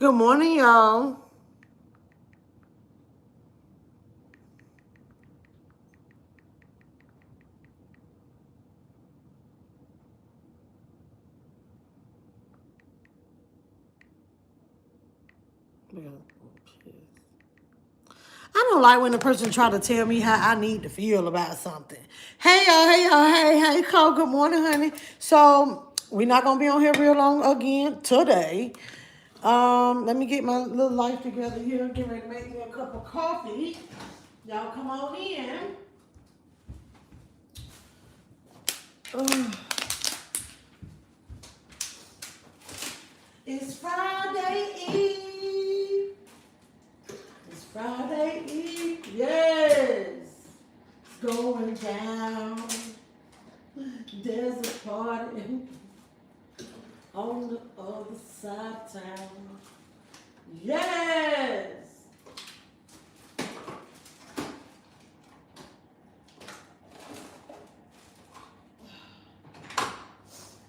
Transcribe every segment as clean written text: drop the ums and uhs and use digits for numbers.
Good morning, y'all. I don't like when a person try to tell me how I need to feel about something. Hey, Cole, good morning, honey. So, we're not going to be on here real long again today. Let me get my little life together here. Get ready to make me a cup of coffee. Y'all come on in. Ugh. It's Friday Eve. It's Friday Eve. Yes. It's going down. There's a party on the other side of town. Yes.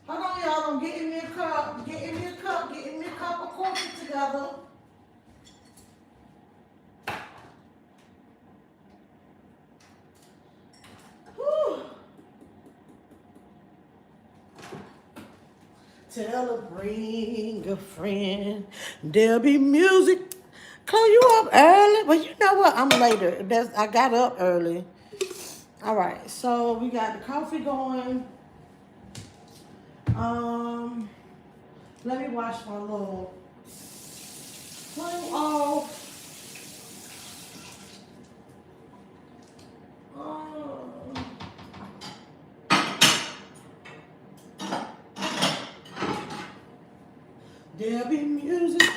Hold on, y'all. I'm getting me a cup. Getting me a cup of coffee together. Whew. Tell her bring a friend. There'll be music. Chloe, you up early? But you know what? I'm later. I got up early. All right, so we got the coffee going. Um, Let me wash my little plate off. Um, There'll be music.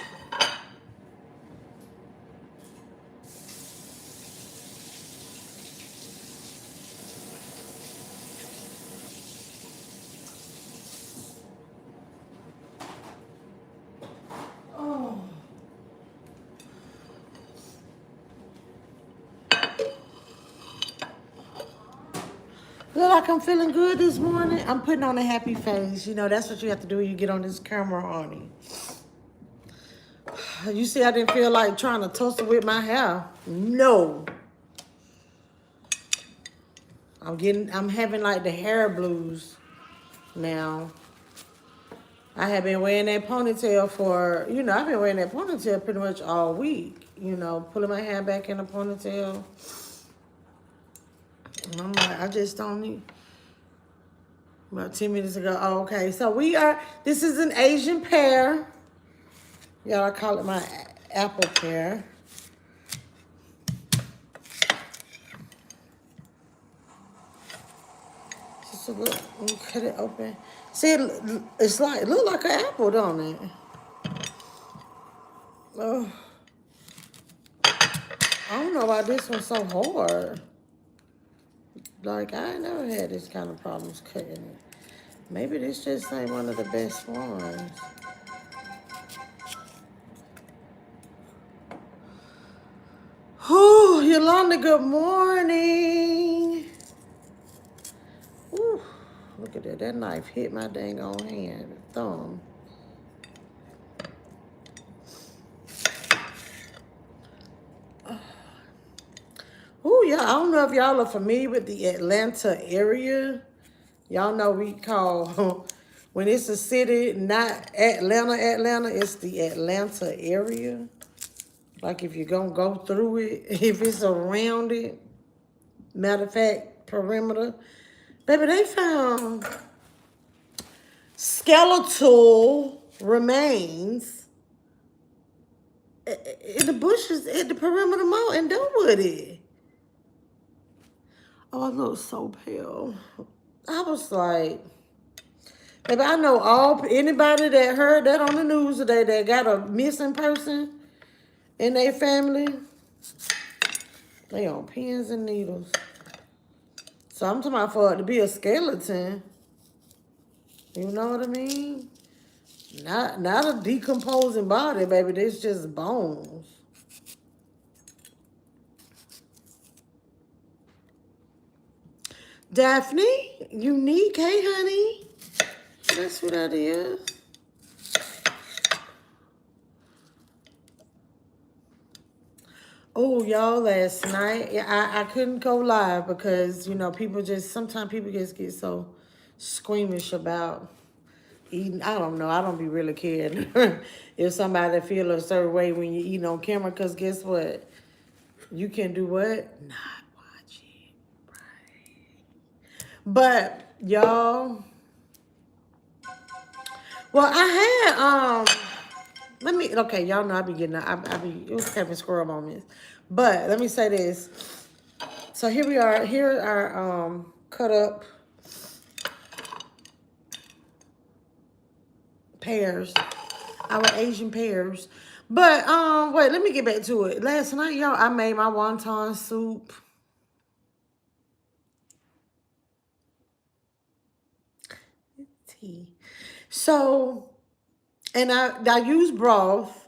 Oh. Look like I'm feeling good this morning. I'm putting on a happy face. You know, that's what you have to do when you get on this camera, honey. You see, I didn't feel like trying to tussle with my hair. No. I'm having like the hair blues now. I have been wearing that ponytail I've been wearing that ponytail pretty much all week. Pulling my hair back in a ponytail. And I'm like, I just don't need. About 10 minutes ago. Oh, okay. So this is an Asian pear. Y'all, I call it my apple pear. Just a little, let me cut it open. See, it look like an apple, don't it? Oh, I don't know why this one's so hard. Like, I ain't never had this kind of problems cutting it. Maybe this just ain't one of the best ones. Oh, Yolanda, good morning. Ooh, look at that. That knife hit my dang on hand, thumb. Oh, yeah. I don't know if y'all are familiar with the Atlanta area. Y'all know we call, when it's a city, not Atlanta, it's the Atlanta area. Like if you're going to go through it, if it's around it, matter of fact, perimeter. Baby, they found skeletal remains in the bushes at the perimeter mall in Dunwoody. Oh, I look so pale. I was like, baby, I know anybody that heard that on the news today that got a missing person in their family, they on pins and needles. So I'm talking about for it to be a skeleton. You know what I mean? Not a decomposing body, baby. It's just bones. Daphne, unique. Hey, honey. That's who that is. Oh, y'all, last night, yeah, I couldn't go live because, people just, sometimes people just get so squeamish about eating. I don't know. I don't be really caring if somebody feel a certain way when you eat on camera, because guess what? You can do what? Not watch it. But, y'all, well, I had, okay, y'all know I be getting, it was Kevin Squirrel moments. But let me say this. So here we are. Here are cut up pears, our Asian pears. But wait, let me get back to it. Last night, y'all, I made my wonton soup. Tea. So, and I use broth.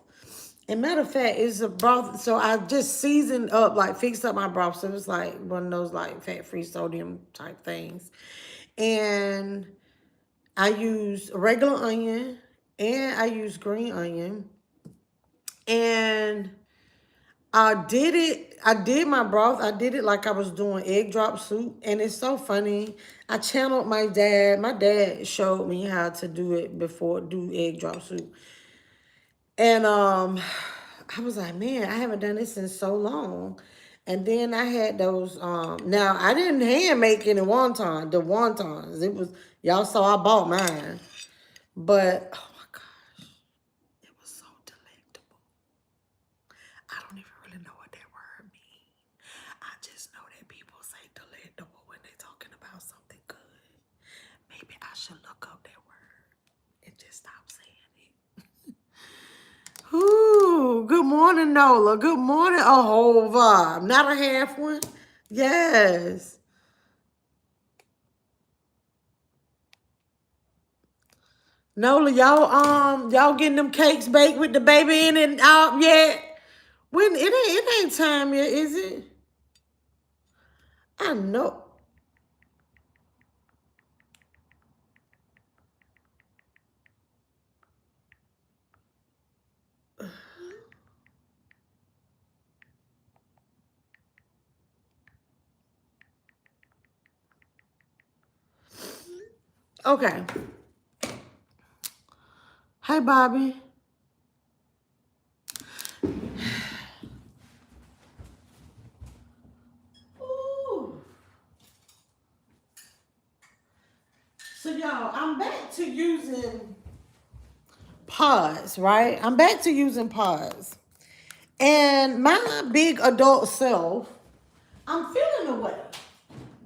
And matter of fact, it's a broth. So I just seasoned up, like fixed up my broth. So it was like one of those like fat-free sodium type things. And I use regular onion and I use green onion. And I did my broth. I did it like I was doing egg drop soup. And it's so funny. I channeled my dad. My dad showed me how to do it before, do egg drop soup. And I was like, man, I haven't done this in so long. And then I had those, now I didn't hand make any the wontons. It was, y'all saw I bought mine. But, oh my gosh, it was so delectable. I don't even really know what that word means. I just know that people say delectable when they're talking about something good. Maybe I should look up that word and just stop saying it. Ooh, good morning, Nola. Good morning, a whole vibe. Not a half one. Yes. Nola, y'all getting them cakes baked with the baby in it out yet? When it ain't time yet, is it? I know. Okay. Hi, Bobby. Ooh. So y'all, I'm back to using pods, right? I'm back to using pods. And my big adult self, I'm feeling away,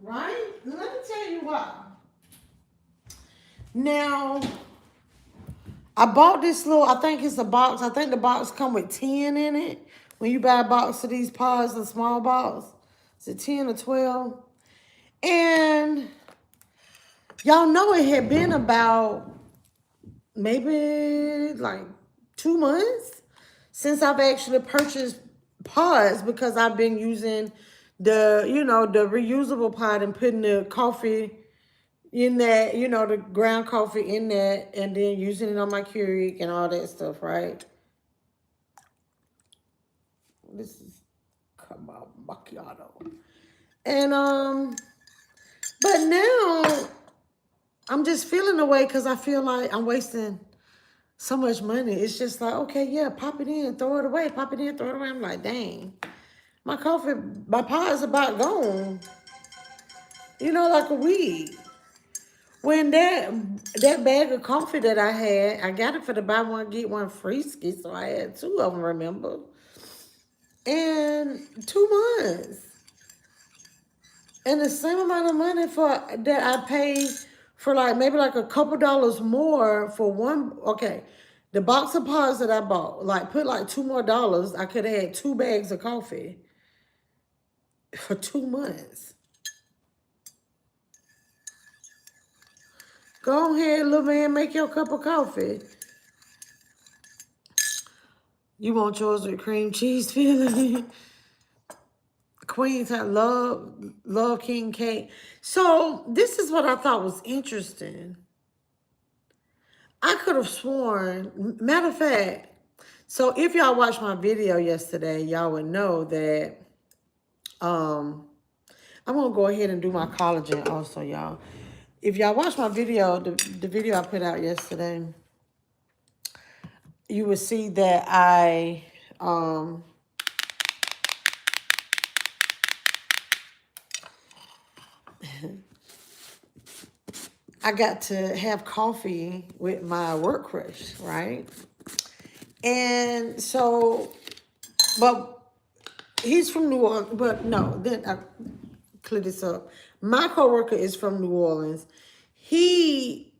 right? Let me tell you why. Now, I bought this little, I think it's a box. I think the box come with 10 in it. When you buy a box of these pods, the small box, is it 10 or 12? And y'all know it had been about maybe like 2 months since I've actually purchased pods, because I've been using the reusable pod and putting the coffee in that, the ground coffee in that, and then using it on my Keurig and all that stuff, right? This is come on macchiato. And but now I'm just feeling away because I feel like I'm wasting so much money. It's just like, okay, yeah, pop it in, throw it away, pop it in, throw it away. I'm like, dang, my coffee, my pot is about gone. Like a weed. When that bag of coffee that I had, I got it for the buy one get one free ski, so I had two of them. Remember, and 2 months, and the same amount of money for that I paid for like maybe like a couple dollars more for one. Okay, the box of pods that I bought, like put like $2 more. I could have had 2 bags of coffee for 2 months. Go ahead, little man, make your cup of coffee. You want yours with cream cheese filling? Queens have love king cake. So this is what I thought was interesting. I could have sworn, matter of fact, So if y'all watched my video yesterday, y'all would know that I'm gonna go ahead and do my collagen also, y'all. If y'all watch my video, the video I put out yesterday, you will see that I got to have coffee with my work crush, right? And so, but he's from New Orleans, but no, then I clear this up. My coworker is from New Orleans. He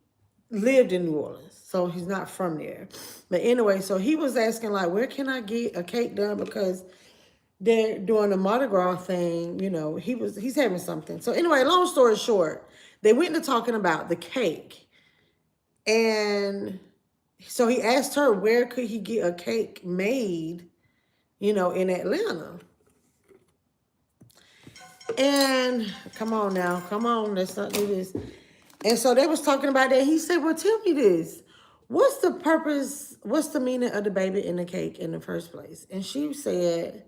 lived in New Orleans, so he's not from there. But anyway, so he was asking like, where can I get a cake done? Because they're doing the Mardi Gras thing, you know, he's having something. So anyway, long story short, they went into talking about the cake. And so he asked her where could he get a cake made, you know, in Atlanta. And come on now, come on, let's not do this. And so they was talking about that. He said, well, tell me this. What's the purpose, what's the meaning of the baby in the cake in the first place? And she said,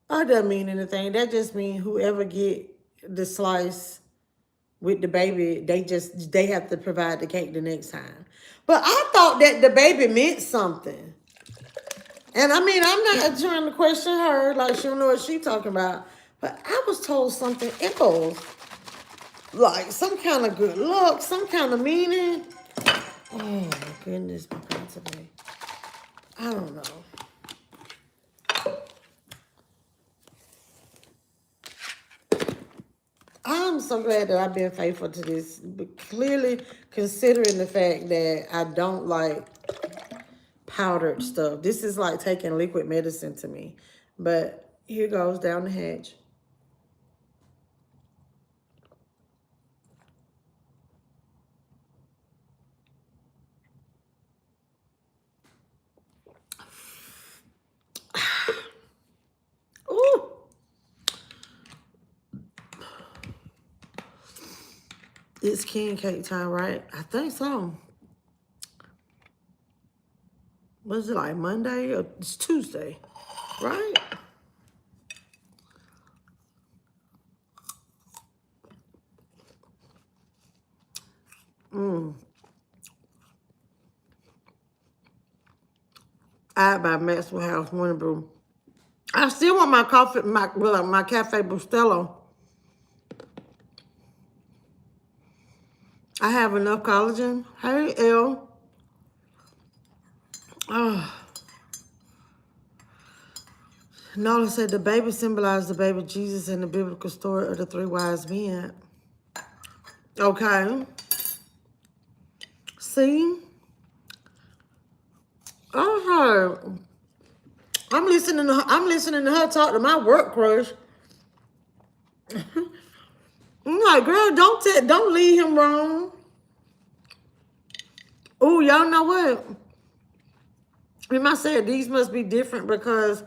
oh, it doesn't mean anything. That just means whoever get the slice with the baby, they have to provide the cake the next time. But I thought that the baby meant something. And I mean, I'm not trying to question her, like she don't know what she talking about. But I was told something else. Like some kind of good luck, some kind of meaning. Oh my goodness, my God, today. I don't know. I'm so glad that I've been faithful to this, but clearly considering the fact that I don't like powdered stuff. This is like taking liquid medicine to me. But here goes down the hatch. Ooh. It's king cake time, right? I think so. Was it like Monday or it's Tuesday, right? I by Maxwell House, Winter Brew. I still want my coffee, my Cafe Bustelo. I have enough collagen. Hey, L. Oh. Nola said the baby symbolized the baby Jesus in the biblical story of the three wise men. Okay. See? Okay. I'm listening to her talk to my work crush. I'm like, girl, don't lead him wrong. Oh, y'all know what? I said these must be different because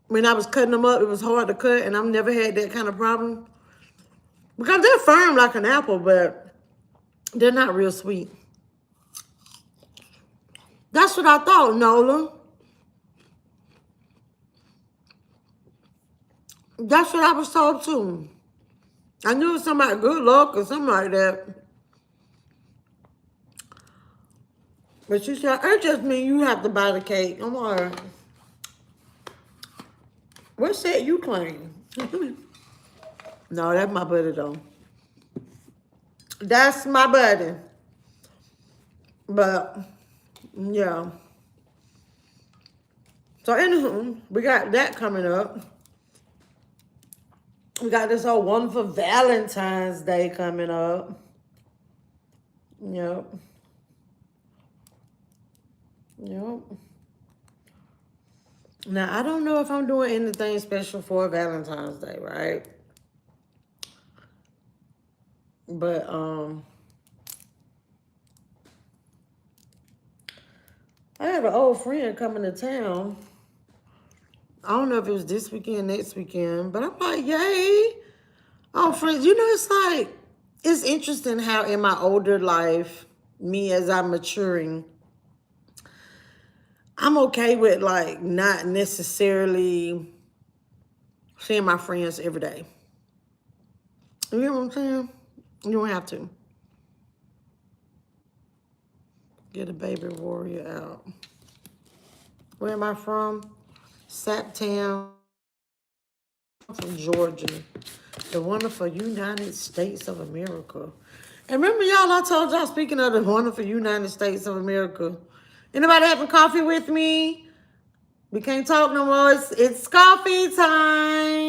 when I was cutting them up, it was hard to cut, and I've never had that kind of problem. Because they're firm like an apple, but they're not real sweet. That's what I thought, Nola. That's what I was told too. I knew it was something like good luck or something like that. But she said, it just means you have to buy the cake. I'm like, what set you claim? No, that's my buddy though. That's my buddy. But, yeah. So, anywho, we got that coming up. We got this whole wonderful Valentine's Day coming up. Yep. Yep. Now, I don't know if I'm doing anything special for Valentine's Day, right? But, I have an old friend coming to town. I don't know if it was this weekend, next weekend, but I'm like, yay. Oh, friends, you know, it's like, it's interesting how in my older life, me as I'm maturing, I'm okay with like not necessarily seeing my friends every day. You know what I'm saying? You don't have to. Get a baby warrior out. Where am I from? Saptown, from Georgia. The wonderful United States of America. And remember, y'all, I told y'all, speaking of the wonderful United States of America, anybody having coffee with me? We can't talk no more. It's coffee time.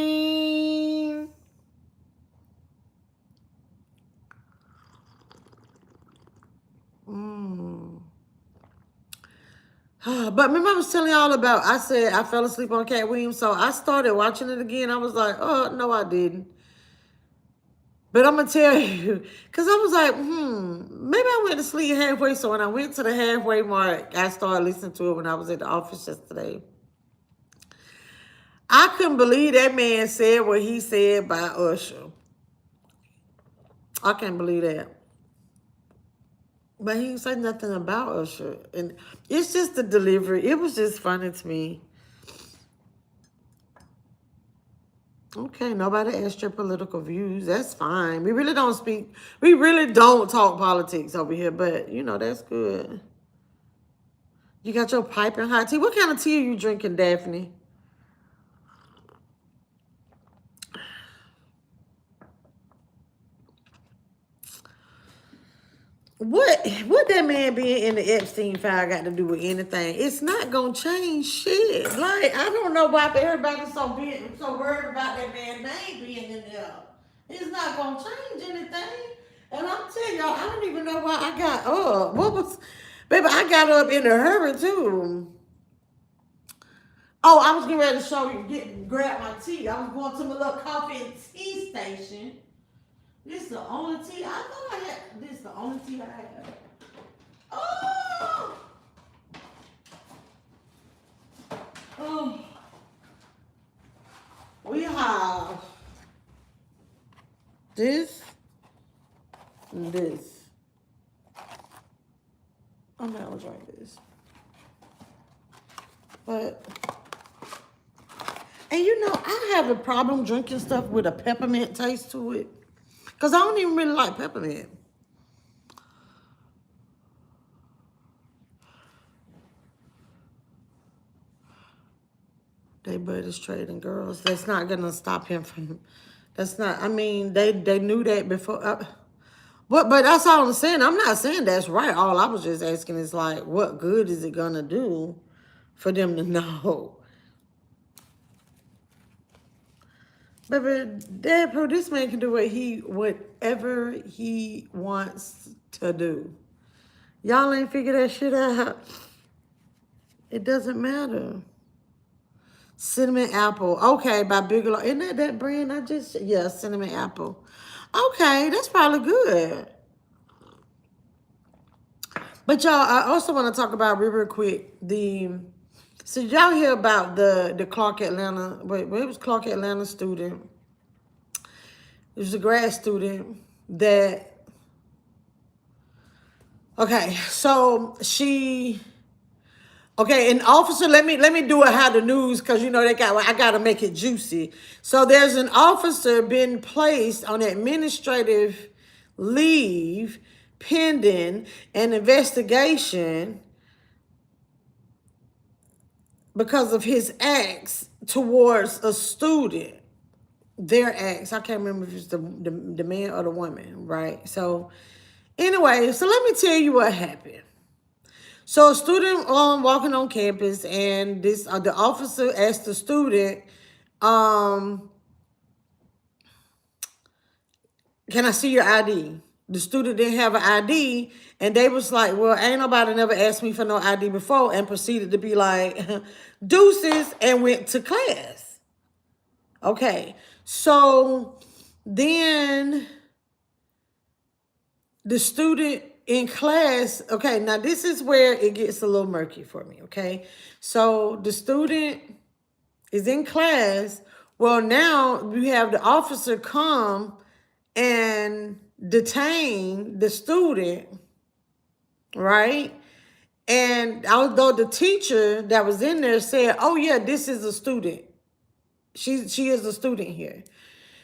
But remember I was telling y'all about, I said I fell asleep on Cat Williams, so I started watching it again. I was like, oh, no, I didn't. But I'm going to tell you, because I was like, maybe I went to sleep halfway. So when I went to the halfway mark, I started listening to it when I was at the office yesterday. I couldn't believe that man said what he said by Usher. I can't believe that. But he didn't say nothing about Usher. And it's just the delivery. It was just funny to me. Okay, nobody asked your political views. That's fine. We really don't talk politics over here, but you know, that's good. You got your piping hot tea. What kind of tea are you drinking, Daphne? What that man being in the Epstein file got to do with anything? It's not gonna change shit. Like, I don't know why everybody's so worried about that man name being in there. It's not gonna change anything. And I'm telling y'all, I don't even know why I got up. Baby, I got up in a hurry too. Oh, I was getting ready to grab my tea. I was going to my little coffee and tea station. This is the only tea I thought I had. This is the only tea I had. Oh, oh. We have this and this. I'm not gonna drink this. But, and you know, I have a problem drinking stuff with a peppermint taste to it. Because I don't even really like peppermint. They buddies trading girls. That's not going to stop him from... That's not... I mean, they knew that before. But that's all I'm saying. I'm not saying that's right. All I was just asking is, like, what good is it going to do for them to know? Baby, Dad, bro, this man can do whatever he wants to do. Y'all ain't figured that shit out. It doesn't matter. Cinnamon Apple. Okay, by Bigelow. Isn't that brand yeah, Cinnamon Apple. Okay, that's probably good. But y'all, I also want to talk about real quick so y'all hear about the Clark Atlanta, it was Clark Atlanta student. It was a grad student that, okay, so an officer, let me do it how the news, because you know I gotta make it juicy. So there's an officer been placed on administrative leave pending an investigation because of his acts towards a student. Their acts, I can't remember if it's the man or the woman, right? So anyway, so let me tell you what happened. So a student walking on campus, and the officer asked the student, can I see your ID? The student didn't have an ID, and they was like, well, ain't nobody never asked me for no ID before, and proceeded to be like, deuces, and went to class. Okay, so then the student in class, okay, now this is where it gets a little murky for me, okay? So the student is in class. Well, now you have the officer come and detain the student right? And although the teacher that was in there said, "Oh yeah, this is a student. She is a student here."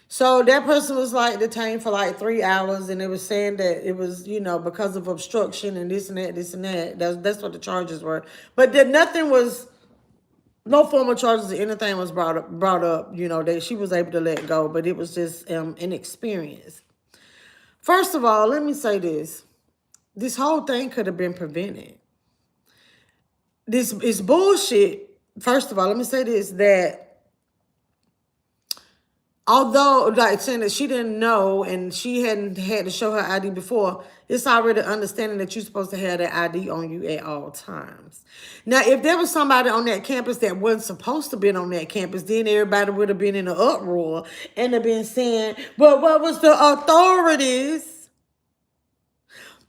So that person was like detained for like 3 hours, and it was saying that it was, because of obstruction and this and that, this and that. That's what the charges were. But that nothing was, no formal charges or anything was brought up. That she was able to let go, but it was just an experience. First of all, let me say this: this whole thing could have been prevented. This is bullshit. First of all, let me say this: that although, like, saying that she didn't know and she hadn't had to show her ID before, it's already understanding that you're supposed to have that ID on you at all times. Now, if there was somebody on that campus that wasn't supposed to be on that campus, then everybody would have been in an uproar and have been saying, "Well, what was the authorities?"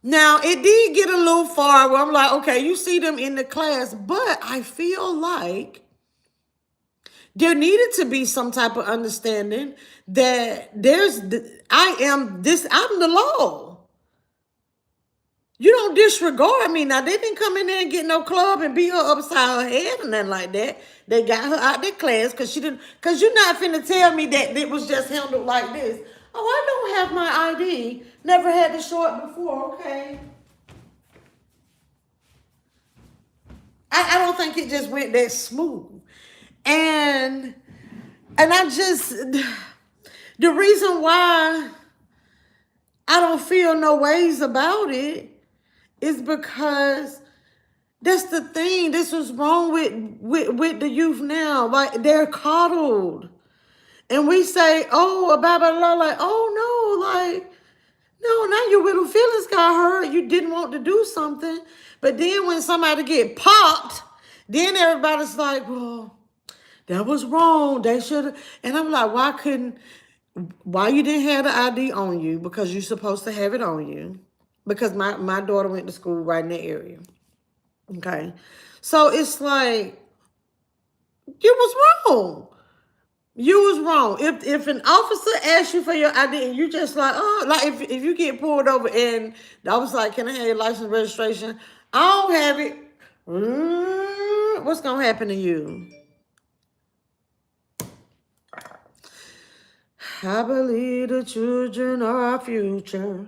Now, it did get a little far where I'm like, okay, you see them in the class, but I feel like there needed to be some type of understanding that I'm the law. You don't disregard me. Now, they didn't come in there and get no club and beat her upside her head or nothing like that. They got her out their class because you're not finna tell me that it was just handled like this. Oh, I don't have my ID. Never had to show it before, okay? I don't think it just went that smooth. And the reason why I don't feel no ways about it is because that's the thing. This was wrong with the youth now. Like, they're coddled. And we say, oh, blah, blah, blah, like, oh, no, like, no, now your little feelings got hurt. You didn't want to do something. But then when somebody get popped, then everybody's like, well, that was wrong. They should have. And I'm like, why you didn't have the ID on you? Because you're supposed to have it on you. Because my daughter went to school right in that area. Okay. So it's like, you was wrong. You was wrong. If an officer asks you for your ID and you just like, oh, like if you get pulled over and the officer like, can I have your license registration? I don't have it. What's gonna happen to you? I believe the children are our future.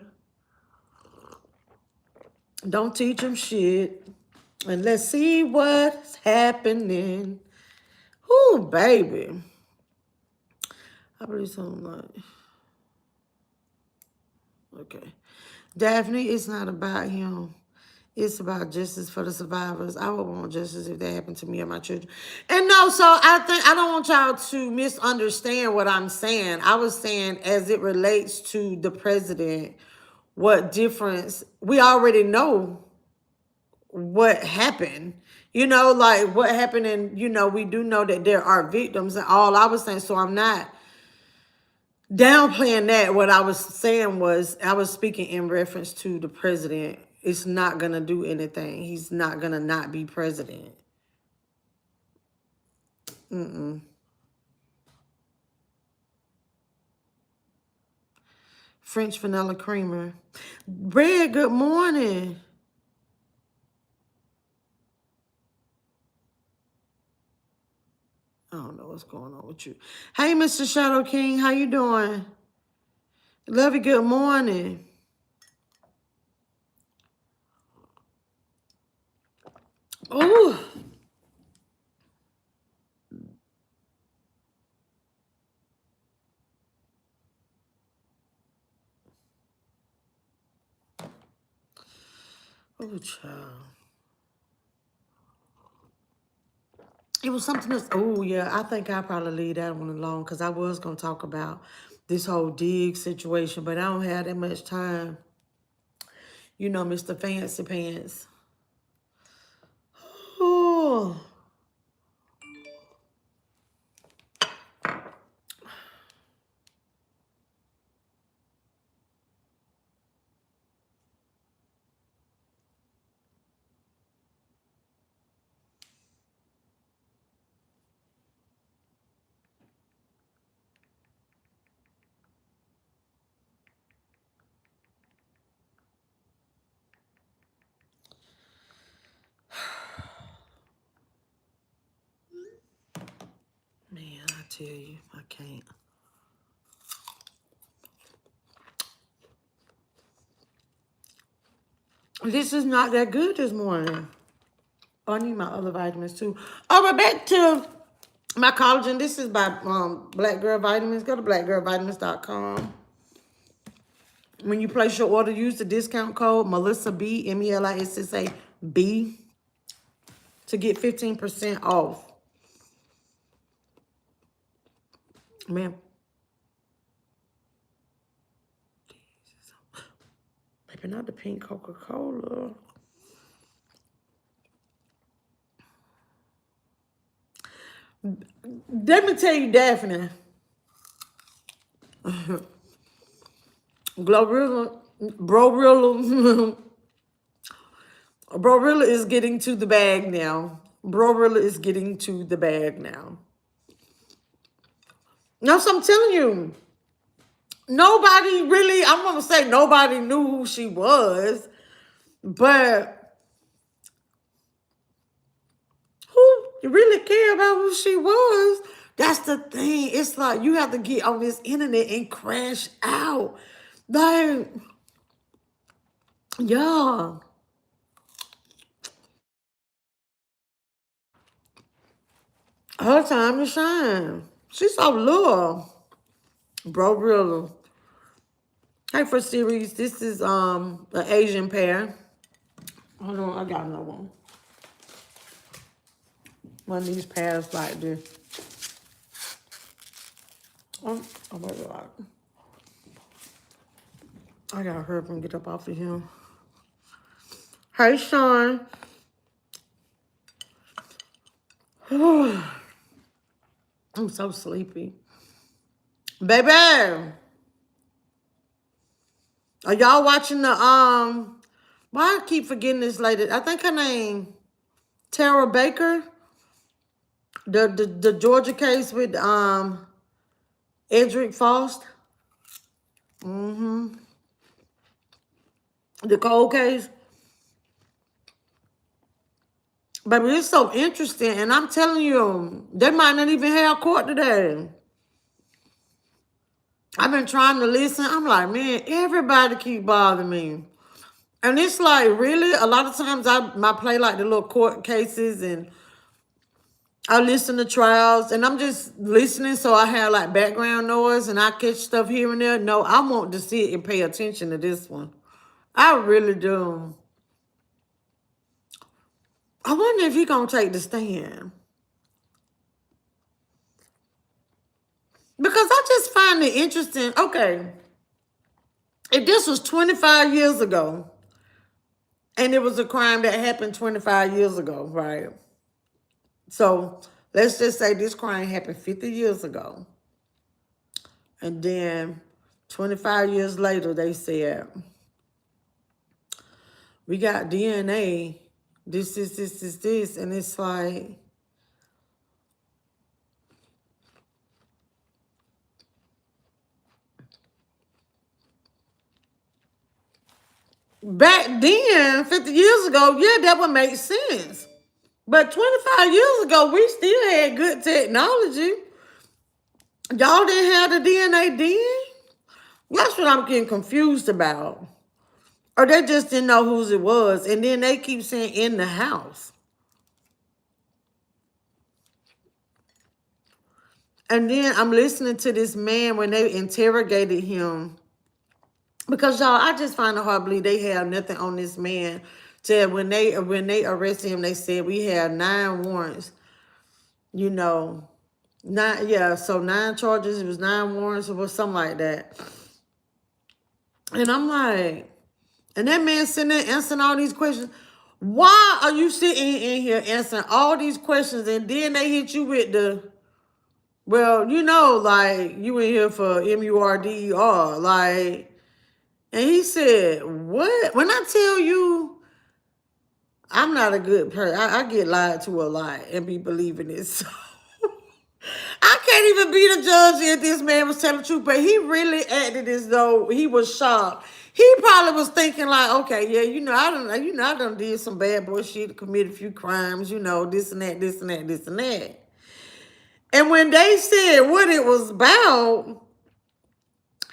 Don't teach them shit. And let's see what's happening. Ooh, baby. I believe something like, okay. Daphne, it's not about him. It's about justice for the survivors. I would want justice if that happened to me or my children. And no, so I don't want y'all to misunderstand what I'm saying. I was saying as it relates to the president, what difference, we already know what happened. Like what happened, and we do know that there are victims and all. I was saying, so I'm not downplaying that. What I was saying was I was speaking in reference to the president. It's not gonna do anything. He's not gonna not be president. French vanilla creamer. Red, good morning. I don't know what's going on with you. Hey, Mr. Shadow King, how you doing? Love you, good morning. Ooh. Oh, child. It was something else. Oh, yeah, I think I'll probably leave that one alone because I was going to talk about this whole dig situation, but I don't have that much time. Mr. Fancy Pants. Oh, tell you, I can't. This is not that good this morning. Oh, I need my other vitamins too. All right, back to my collagen. This is by Black Girl Vitamins. Go to blackgirlvitamins.com. When you place your order, use the discount code MeLissaB, MeLissaB, to get 15% off. Man. Maybe not the pink Coca-Cola. Let me tell you, Daphne. Glorilla, Brorilla, Brorilla is getting to the bag now. Brorilla is getting to the bag now. No, so I'm telling you, nobody really, I'm going to say nobody knew who she was, but who really care about who she was? That's the thing. It's like you have to get on this internet and crash out. Like, yeah. Her time to shine. She's so little. Bro, really. Hey, for series, this is an Asian pair. Hold on, I got another one. One of these pairs like this. Oh my God. I gotta hurry up and get up off of here. Hey, Sean. I'm so sleepy. Baby. Are y'all watching the, why I keep forgetting this lady? I think her name, Tara Baker. The Georgia case with, Edric Faust. The cold case. Baby, it's so interesting. And I'm telling you, they might not even have court today. I've been trying to listen. I'm like, man, everybody keep bothering me. And it's like, really? A lot of times I play like the little court cases and I listen to trials and I'm just listening so I have like background noise and I catch stuff here and there. No, I want to sit and pay attention to this one. I really do. I wonder if he gonna take the stand. Because I just find it interesting. Okay, if this was 25 years ago, and it was a crime that happened 25 years ago, right? So let's just say this crime happened 50 years ago. And then 25 years later, they said, we got DNA, this. And it's like, back then, 50 years ago, yeah, that would make sense. But 25 years ago, we still had good technology. Y'all didn't have the DNA then? That's what I'm getting confused about. Or they just didn't know whose it was. And then they keep saying in the house. And then I'm listening to this man when they interrogated him. Because, y'all, I just find it hard to believe they have nothing on this man. When they arrested him, they said we had 9 warrants. You know, 9, yeah, so 9 charges. It was 9 warrants or something like that. And I'm like, and that man sitting there answering all these questions. Why are you sitting in here answering all these questions and then they hit you with the, well, you know, like, you in here for MURDER, like, and he said, what? When I tell you, I'm not a good person. I get lied to a lot and be believing it. So I can't even be the judge if this man was telling the truth, but he really acted as though he was shocked. He probably was thinking like, okay, yeah, I done did some bad boy shit, committed a few crimes, this and that, this and that, this and that. And when they said what it was about,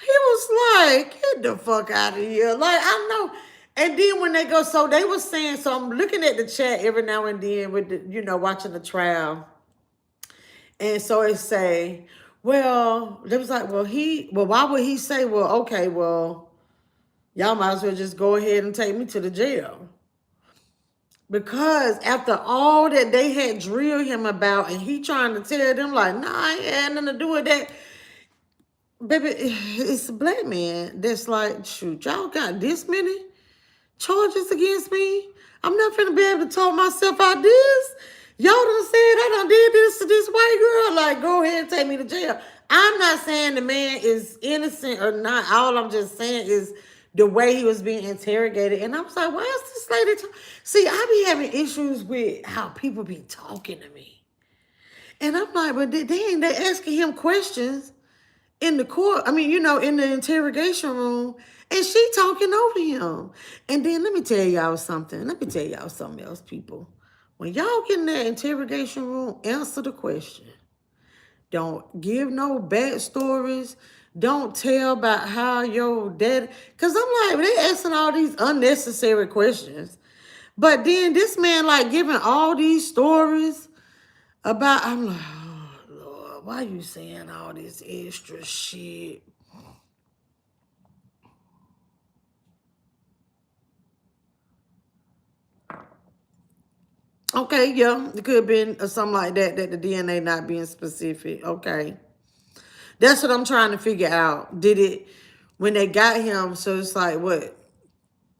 he was like, get the fuck out of here. Like, I know. And then when they go, so they were saying, so I'm looking at the chat every now and then with the, watching the trial. And so it say, well, they was like, well, why would he say, well, okay, well, y'all might as well just go ahead and take me to the jail. Because after all that they had drilled him about, and he trying to tell them, like, nah, I ain't had nothing to do with that. Baby, it's a black man that's like, shoot, y'all got this many charges against me? I'm not finna be able to talk myself out this. Y'all done said I done did this to this white girl. Like, go ahead and take me to jail. I'm not saying the man is innocent or not. All I'm just saying is the way he was being interrogated. And I was like, why is this lady See, I be having issues with how people be talking to me. And I'm like, but they asking him questions in the court, in the interrogation room, and she talking over him. And then let me tell y'all something. Let me tell y'all something else, people. When y'all get in that interrogation room, answer the question. Don't give no bad stories. Don't tell about how your dad, because I'm like, they asking all these unnecessary questions. But then this man like giving all these stories about, I'm like, oh Lord, why you saying all this extra shit? Okay, yeah, it could have been something like that the DNA not being specific. Okay. That's what I'm trying to figure out. Did it, when they got him, so it's like, what?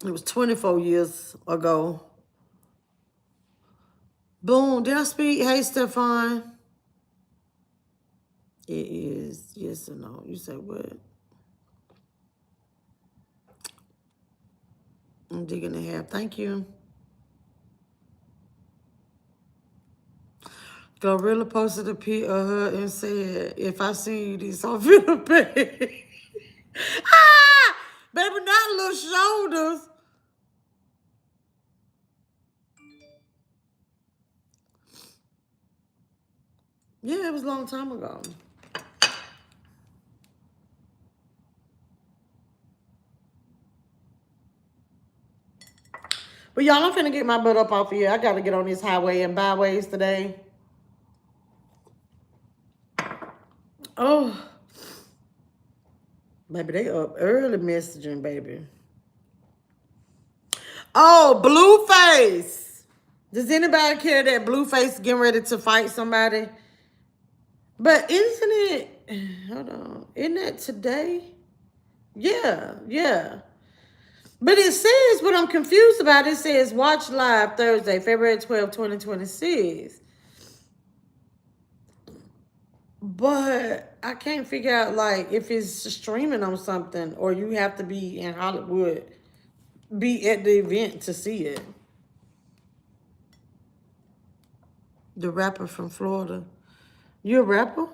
It was 24 years ago. Boom, did I speak? Hey, Stefan. It is yes or no. You said what? I'm digging the half. Thank you. Glorilla posted a pic of her and said, if I see you these on Philippines. Ah! Baby, not little shoulders. Yeah, it was a long time ago. But y'all, I'm finna get my butt up off here. I gotta get on this highway and byways today. Oh, baby, they up early messaging, baby. Oh, Blueface. Does anybody care that Blueface getting ready to fight somebody? But isn't it, hold on, isn't that today? Yeah, yeah. But it says, what I'm confused about, it says watch live Thursday, February 12th, 2026. But I can't figure out, like, if it's streaming on something or you have to be in Hollywood, be at the event to see it. The rapper from Florida. You a rapper?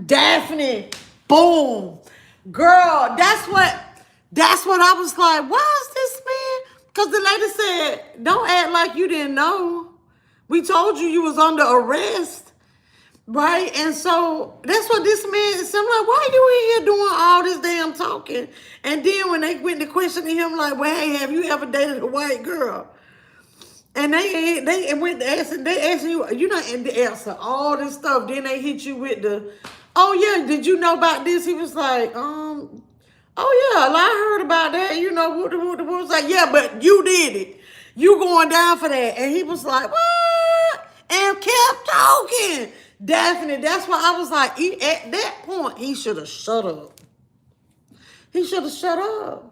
Daphne. Boom. Girl, that's what I was like, why is this man? Because the lady said, don't act like you didn't know. We told you you was under arrest. Right? And so that's what this man is. I'm like, why are you in here doing all this damn talking? And then when they went to questioning him, like, well, hey, have you ever dated a white girl? And they went to asking, they asking you, you know, and they answer all this stuff. Then they hit you with the, oh yeah, did you know about this? He was like, oh yeah, I heard about that. You know, what was like, yeah, but you did it. You going down for that. And he was like, what? And kept talking. Daphne, that's why I was like, at that point, he should have shut up. He should have shut up.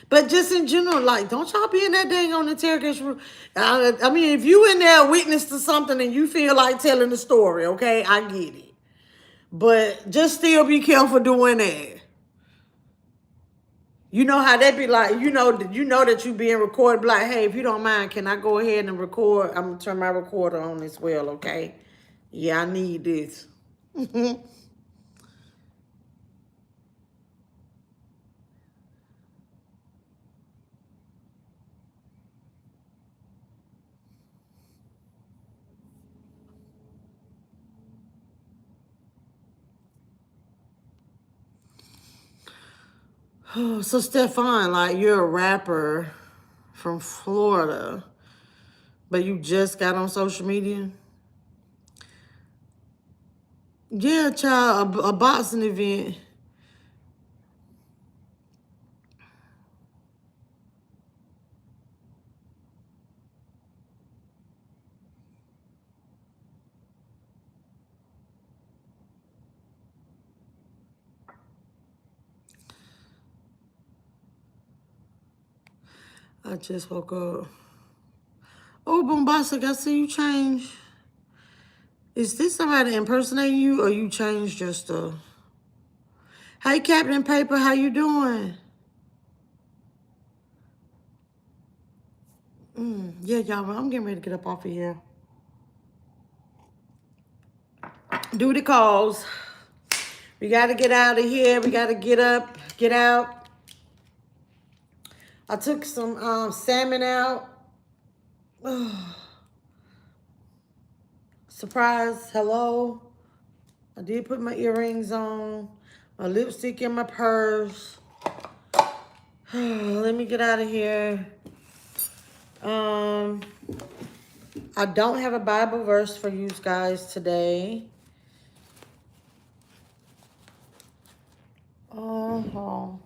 But just in general, like, don't y'all be in that dang on interrogation room. I mean, if you in there witness to something and you feel like telling the story, okay, I get it. But just still be careful doing that. You know how they be like, you know that you being recorded. Be like, hey, if you don't mind, can I go ahead and record? I'm gonna turn my recorder on as well, okay? Yeah, I need this. So Stefan, like you're a rapper from Florida, but you just got on social media? Yeah, child, a boxing event. I just woke up. Oh, Bombastic, I see you change. Is this somebody impersonating you or you changed your stuff? Hey, Captain Paper, how you doing? Yeah, y'all, I'm getting ready to get up off of here. Duty calls. We got to get out of here. We got to get up, get out. I took some salmon out. Surprise, hello. I did put my earrings on, my lipstick in my purse. Let me get out of here. I don't have a Bible verse for you guys today. Ooh.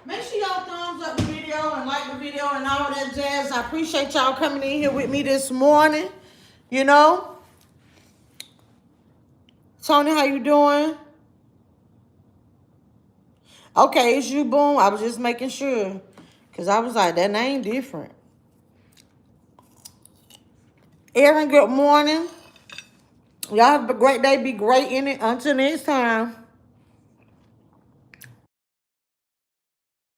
Make sure y'all thumbs up the video and like the video and all that jazz. I appreciate y'all coming in here with me this morning. You know? Tony, how you doing? Okay, it's you, Boom. I was just making sure. Because I was like, that name different. Aaron, good morning. Y'all have a great day. Be great in it. Until next time.